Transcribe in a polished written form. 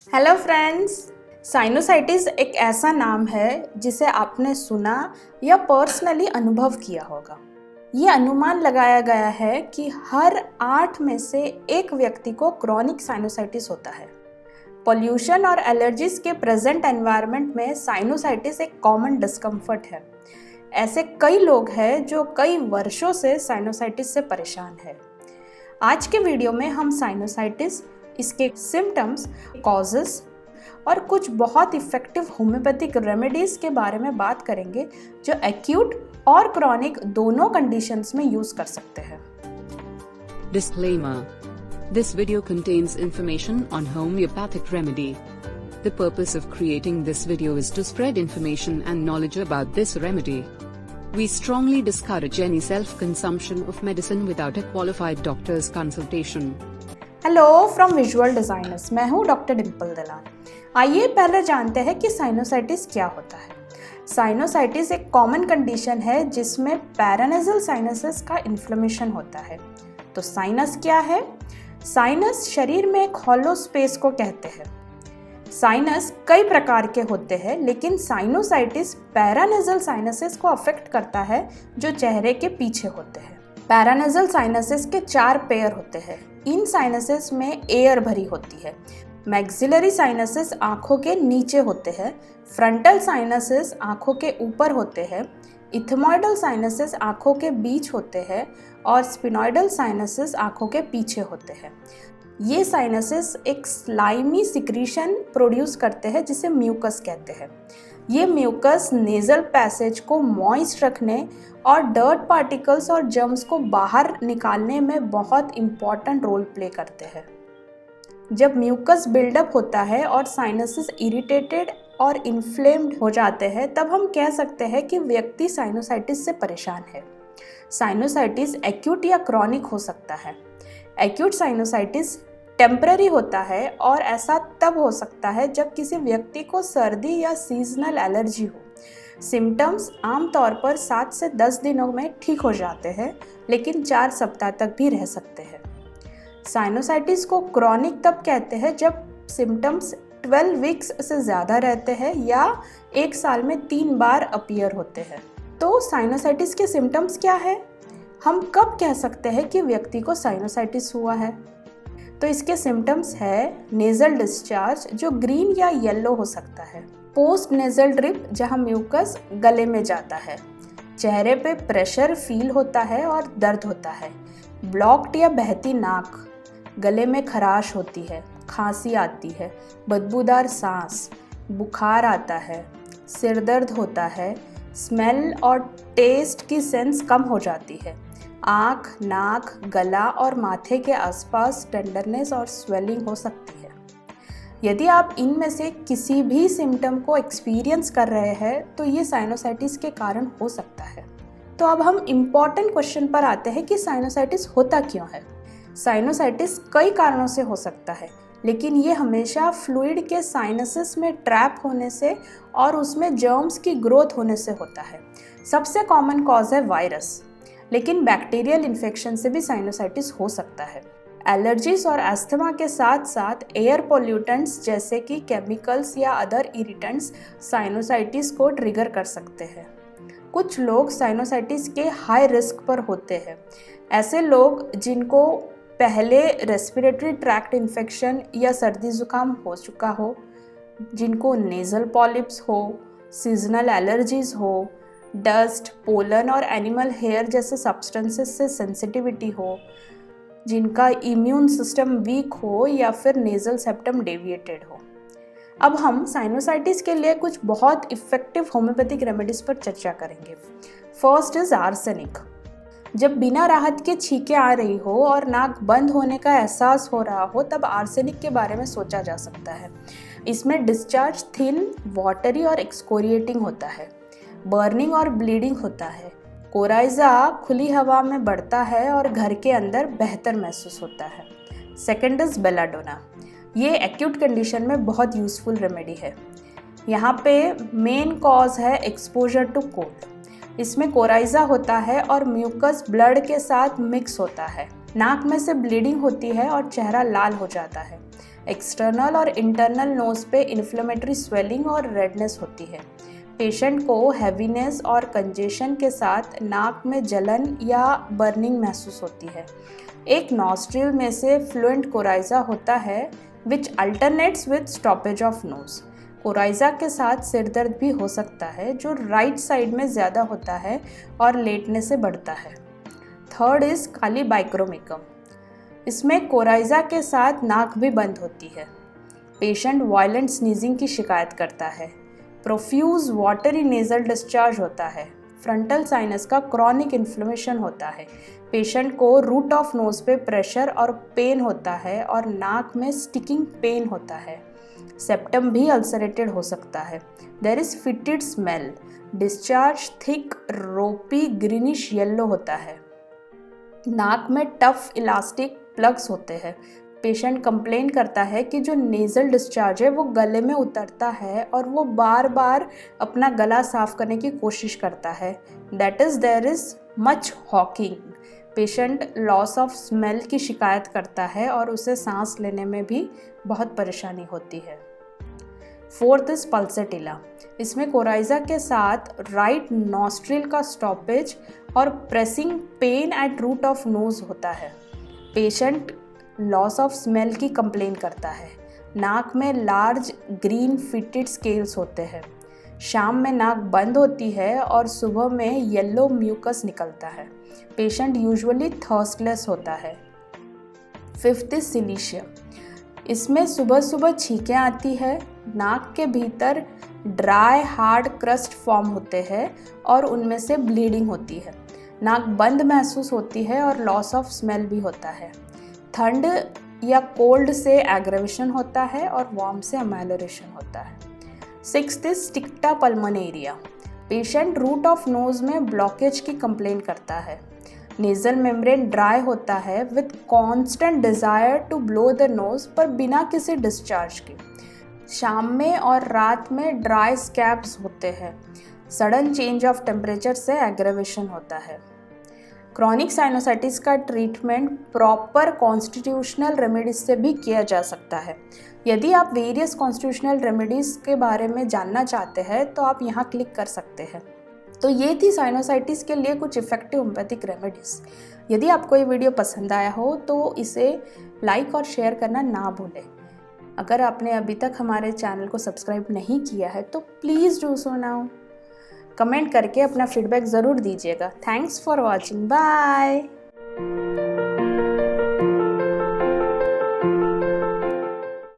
Hello friends, sinusitis एक ऐसा नाम है जिसे आपने सुना या पर्सनली अनुभव किया होगा। ये अनुमान लगाया गया है कि हर 8 में से एक व्यक्ति को क्रॉनिक साइनोसाइटिस होता है। पोल्यूशन और एलर्जीज के प्रेजेंट एनवायरनमेंट में साइनोसाइटिस एक कॉमन डिस्कम्फर्ट है। ऐसे कई लोग हैं जो कई वर्षों से साइनोसाइटिस से परेशान है। आज के वीडियो में हम साइनोसाइटिस, इसके सिम्टम्स, कॉजेस और कुछ बहुत इफेक्टिव होम्योपैथिक रेमेडीज के बारे में बात करेंगे जो एक्यूट और क्रॉनिक दोनों कंडीशंस में यूज कर सकते हैं। Disclaimer. This video contains information on homeopathic remedy. The purpose of creating this video is to spread information and knowledge about this remedy. We strongly discourage any self-consumption of medicine without a qualified doctor's consultation. Hello from visual designers, मैं हूँ doctor Dimple दलाल। आइए पहले जानते हैं कि sinusitis क्या होता है। साइनोसाइटिस एक कॉमन कंडीशन है जिसमें पैरानेजल साइनसेस का इन्फ्लेमेशन होता है। तो साइनस क्या है? साइनस शरीर में एक हॉलो स्पेस को कहते हैं। साइनस कई प्रकार के होते हैं, लेकिन साइनोसाइटिस पैरानेजल साइनसेस को अफेक्ट करता है जो चेहरे के पीछे होते हैं। पैरानेजल साइनसेस के 4 पेयर होते हैं। इन साइनसेस में एयर भरी होती है। मैक्सिलरी साइनसेस आंखों के नीचे होते हैं। फ्रंटल साइनसेस आंखों के ऊपर होते हैं। इथमॉइडल साइनसेस आंखों के बीच होते हैं और स्पिनॉइडल साइनसेस आंखों के पीछे होते हैं। ये साइनसेस एक स्लाइमी सिक्रीशन प्रोड्यूस करते हैं जिसे म्यूकस कहते हैं। ये म्यूकस नेजल पैसेज को मॉइस्ट रखने और डर्ट पार्टिकल्स और जर्म्स को बाहर निकालने में बहुत इम्पॉर्टेंट रोल प्ले करते हैं। जब म्यूकस बिल्डअप होता है और साइनसेस इरिटेटेड और इन्फ्लेम्ड हो जाते हैं, तब हम कह सकते हैं कि व्यक्ति साइनोसाइटिस से परेशान है। साइनोसाइटिस एक्यूट या क्रॉनिक हो सकता है। एक्यूट साइनोसाइटिस टेम्पररी होता है और ऐसा तब हो सकता है जब किसी व्यक्ति को सर्दी या सीजनल एलर्जी हो। सिम्टम्स आमतौर पर 7 से 10 दिनों में ठीक हो जाते हैं, लेकिन 4 सप्ताह तक भी रह सकते हैं। साइनोसाइटिस को क्रॉनिक तब कहते हैं जब सिम्टम्स 12 वीक्स से ज़्यादा रहते हैं या 1 साल में 3 बार अपीयर होते हैं। तो साइनोसाइटिस के सिम्टम्स क्या है? हम कब कह सकते हैं कि व्यक्ति को साइनोसाइटिस हुआ है? तो इसके सिम्टम्स है नेजल डिस्चार्ज जो ग्रीन या येलो हो सकता है, पोस्ट नेजल ड्रिप जहां म्यूकस गले में जाता है, चेहरे पे प्रेशर फील होता है और दर्द होता है, ब्लॉक्ड या बहती नाक, गले में खराश होती है, खांसी आती है, बदबूदार सांस, बुखार आता है, सिर दर्द होता है, स्मेल और टेस्ट की सेंस कम हो जाती है, आँख, नाक, गला और माथे के आसपास टेंडरनेस और स्वेलिंग हो सकती है। यदि आप इनमें से किसी भी सिम्टम को एक्सपीरियंस कर रहे हैं तो ये साइनोसाइटिस के कारण हो सकता है। तो अब हम इम्पॉर्टेंट क्वेश्चन पर आते हैं कि साइनोसाइटिस होता क्यों है। साइनोसाइटिस कई कारणों से हो सकता है, लेकिन ये हमेशा फ्लूइड के साइनसेस में ट्रैप होने से और उसमें जर्म्स की ग्रोथ होने से होता है। सबसे कॉमन कॉज है वायरस, लेकिन बैक्टीरियल इन्फेक्शन से भी साइनोसाइटिस हो सकता है। एलर्जीज और अस्थमा के साथ साथ एयर पोल्यूटेंट्स जैसे कि केमिकल्स या अदर इरिटेंट्स साइनोसाइटिस को ट्रिगर कर सकते हैं। कुछ लोग साइनोसाइटिस के हाई रिस्क पर होते हैं। ऐसे लोग जिनको पहले रेस्पिरेटरी ट्रैक्ट इन्फेक्शन या सर्दी जुकाम हो चुका हो, जिनको नेजल पॉलिप्स हो, सीजनल एलर्जीज हो, डस्ट, पोलन और एनिमल हेयर जैसे सब्सटेंसेस से सेंसिटिविटी हो, जिनका इम्यून सिस्टम वीक हो या फिर नेजल सेप्टम डेविएटेड हो। अब हम साइनोसाइटिस के लिए कुछ बहुत इफेक्टिव होम्योपैथिक रेमेडीज पर चर्चा करेंगे। First is arsenic. जब बिना राहत के छींकें आ रही हो और नाक बंद होने का एहसास हो रहा हो, तब आर्सेनिक के बारे में सोचा जा सकता है। इसमें डिस्चार्ज थिन, वाटरी और एक्सकोरिएटिंग होता है। बर्निंग और ब्लीडिंग होता है। कोराइजा खुली हवा में बढ़ता है और घर के अंदर बेहतर महसूस होता है। Second is belladonna. ये एक्यूट कंडीशन में बहुत यूजफुल रेमेडी है। यहाँ पे मेन कॉज है एक्सपोजर टू कोल्ड। इसमें कोराइजा होता है और म्यूकस ब्लड के साथ मिक्स होता है। नाक में से ब्लीडिंग होती है और चेहरा लाल हो जाता है। एक्सटर्नल और इंटरनल नोज पे इन्फ्लेमेटरी स्वेलिंग और रेडनेस होती है। पेशेंट को हैवीनेस और कंजेशन के साथ नाक में जलन या बर्निंग महसूस होती है। एक नॉस्ट्रिल में से फ्लुएंट कोराइजा होता है which alternates with stoppage of nose. Coryza के साथ सिरदर्द भी हो सकता है जो राइट साइड में ज़्यादा होता है और लेटने से बढ़ता है। थर्ड इज काली बाइक्रोमिकम। इसमें कोराइजा के साथ नाक भी बंद होती है। पेशेंट वायलेंट स्नीजिंग की शिकायत करता है। प्रोफ्यूज वाटरी नेजल डिस्चार्ज होता है। फ्रंटल साइनस का क्रॉनिक इन्फ्लेमेशन होता है। पेशेंट को रूट ऑफ नोज पे प्रेशर और पेन होता है और नाक में स्टिकिंग पेन होता है। सेप्टम भी अल्सरेटेड हो सकता है। There is fetid smell. Discharge thick ropy greenish yellow होता है। नाक में टफ इलास्टिक प्लग्स होते हैं। पेशेंट कंप्लेन करता है कि जो नेज़ल डिस्चार्ज है वो गले में उतरता है और वो बार बार अपना गला साफ करने की कोशिश करता है। That is there is much hawking. Patient loss of smell की शिकायत करता है और उसे सांस लेने में भी बहुत परेशानी होती है। Fourth is pulsatilla. इसमें कोराइजा के साथ राइट नॉस्ट्रिल का स्टॉपेज और pressing pain at root of nose होता है। पेशेंट लॉस ऑफ स्मेल की कंप्लेन करता है। नाक में लार्ज ग्रीन फिटेड स्केल्स होते हैं। शाम में नाक बंद होती है और सुबह में येलो म्यूकस निकलता है। पेशेंट यूजुअली थर्स्टलेस होता है। Fifth is silicea. इसमें सुबह सुबह छींकें आती है। नाक के भीतर ड्राई हार्ड क्रस्ट फॉर्म होते हैं और उनमें से ब्लीडिंग होती है। नाक बंद महसूस होती है और लॉस ऑफ स्मेल भी होता है। ठंड या कोल्ड से एग्रेवेशन होता है और वार्म से अमेलोरेशन होता है। Sixth is sticta pulmonaria. Patient root of nose में ब्लॉकेज की कंप्लेन करता है। नेजल मेम्ब्रेन ड्राई होता है with constant desire to blow the nose पर बिना किसी डिस्चार्ज के। शाम में और रात में ड्राई स्कैब्स होते हैं। सडन चेंज ऑफ टेम्परेचर से एग्रेवेशन होता है। क्रॉनिक साइनोसाइटिस का ट्रीटमेंट प्रॉपर कॉन्स्टिट्यूशनल रेमेडीज से भी किया जा सकता है। यदि आप वेरियस कॉन्स्टिट्यूशनल रेमेडीज़ के बारे में जानना चाहते हैं तो आप यहाँ क्लिक कर सकते हैं। तो ये थी साइनोसाइटिस के लिए कुछ इफ़ेक्टिव होम्योपैथिक रेमेडीज़। यदि आपको ये वीडियो पसंद आया हो तो इसे लाइक और शेयर करना ना भूलें। अगर आपने अभी तक हमारे चैनल को सब्सक्राइब नहीं किया है तो please do so now. Comment करके अपना फीडबैक ज़रूर दीजिएगा। Thanks for watching. बाय।